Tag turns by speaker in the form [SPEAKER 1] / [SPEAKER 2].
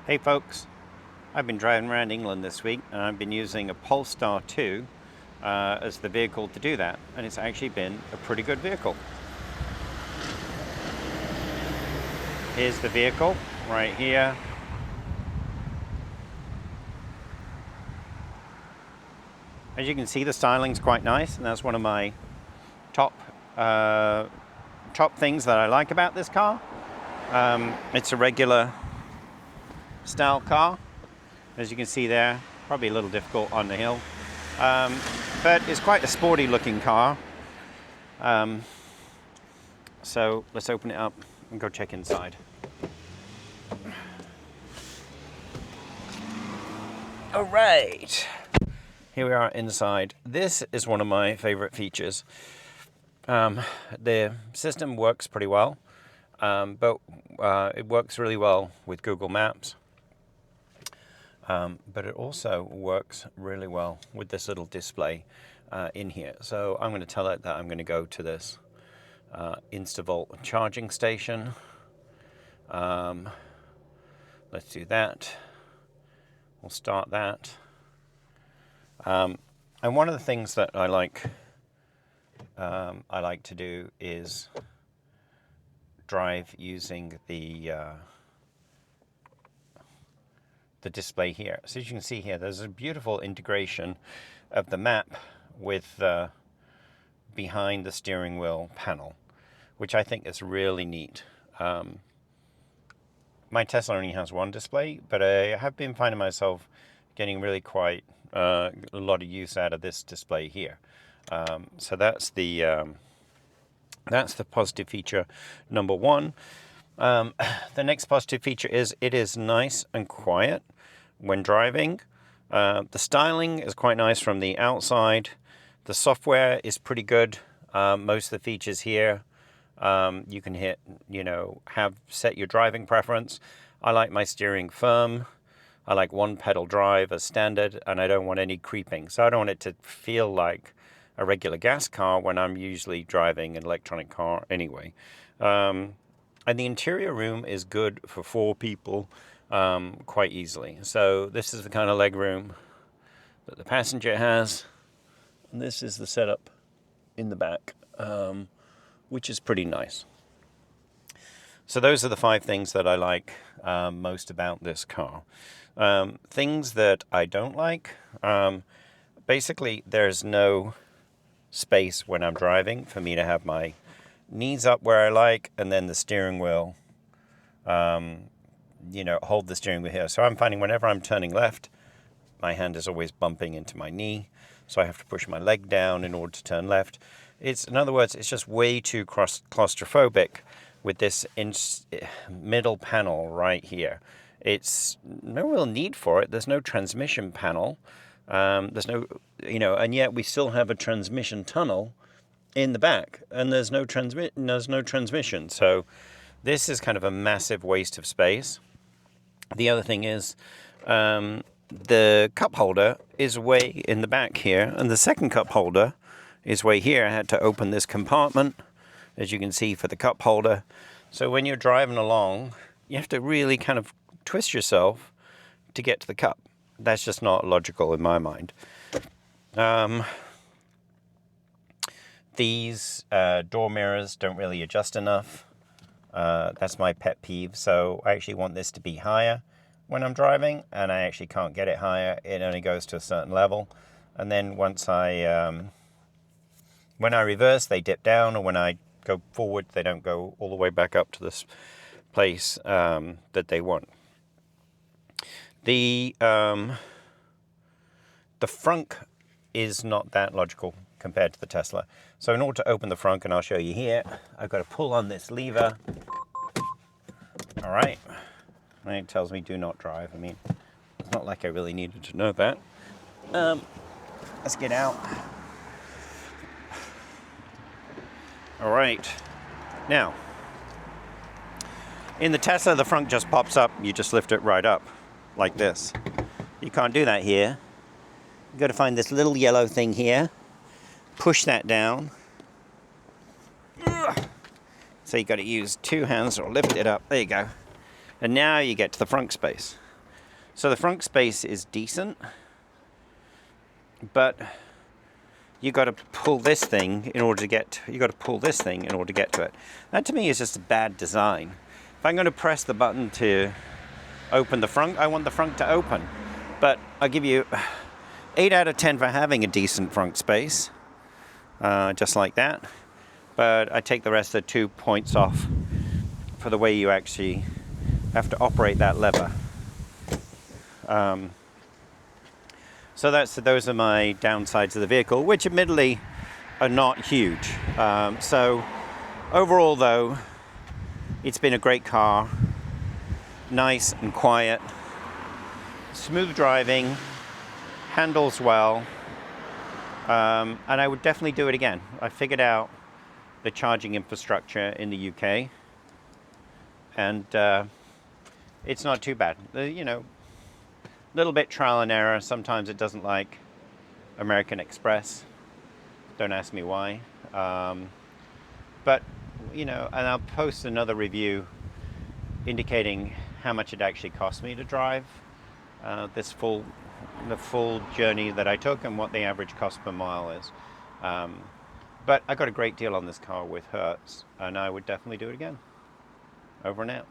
[SPEAKER 1] Hey folks, I've been driving around England this week and I've been using a Polestar 2 as the vehicle to do that, and it's actually been a pretty good vehicle. Here's the vehicle right here. As you can see, the styling's quite nice, and that's one of my top things that I like about this car. It's a regular style car, as you can see there. Probably a little difficult on the hill, but it's quite a sporty looking car. So let's open it up and go check inside. All right, here we are inside. This is one of my favorite features. The system works pretty well, but it works really well with Google Maps. But it also works really well with this little display in here. So I'm going to tell it that I'm going to go to this InstaVolt charging station. Let's do that. We'll start that. And one of the things that I like to do is drive using the display here. So as you can see here, there's a beautiful integration of the map with behind the steering wheel panel, which I think is really neat. My Tesla only has one display, but I have been finding myself getting really quite a lot of use out of this display here. So that's the positive feature number one. The next positive feature is it is nice and quiet when driving. The styling is quite nice from the outside. The software is pretty good. Most of the features here, you can hit, set your driving preference. I like my steering firm. I like one pedal drive as standard, and I don't want any creeping. So I don't want it to feel like a regular gas car when I'm usually driving an electronic car anyway. And the interior room is good for 4 people quite easily. So this is the kind of leg room that the passenger has. And this is the setup in the back, which is pretty nice. So those are the 5 things that I like most about this car. Things that I don't like, basically there's no space when I'm driving for me to have my knees up where I like, and then the steering wheel, hold the steering wheel here. So I'm finding whenever I'm turning left, my hand is always bumping into my knee. So I have to push my leg down in order to turn left. In other words, it's just way too claustrophobic with this middle panel right here. It's no real need for it. There's no transmission panel. There's no, and yet we still have a transmission tunnel in the back, and there's no transmission. So this is kind of a massive waste of space. The other thing is the cup holder is way in the back here, and the second cup holder is way here. I had to open this compartment, as you can see, for the cup holder. So when you're driving along, you have to really kind of twist yourself to get to the cup. That's just not logical in my mind. These door mirrors don't really adjust enough. That's my pet peeve. So I actually want this to be higher when I'm driving, and I actually can't get it higher. It only goes to a certain level. And then once when I reverse, they dip down, or when I go forward, they don't go all the way back up to this place that they want. The frunk is not that logical compared to the Tesla. So in order to open the frunk, and I'll show you here, I've got to pull on this lever. All right. And it tells me do not drive. I mean, it's not like I really needed to know that. Let's get out. All right. Now, in the Tesla, the frunk just pops up. You just lift it right up like this. You can't do that here. You've got to find this little yellow thing here. Push that down. So you've got to use 2 hands or lift it up. There you go. And now you get to the frunk space. So the front space is decent, but you got to pull this thing in order to get. You got to pull this thing in order to get to it. That to me is just a bad design. If I'm going to press the button to open the front, I want the front to open. But I'll give you 8 out of 10 for having a decent front space, just like that. But I take the rest of the 2 points off for the way you actually have to operate that lever. So those are my downsides of the vehicle, which admittedly are not huge. So overall though, it's been a great car, nice and quiet, smooth driving, handles well, and I would definitely do it again. I figured out the charging infrastructure in the UK, and it's not too bad. You know, little bit trial and error. Sometimes it doesn't like American Express. Don't ask me why. But, you know, and I'll post another review indicating how much it actually cost me to drive the full journey that I took and what the average cost per mile is. But I got a great deal on this car with Hertz, and I would definitely do it again. Over and out.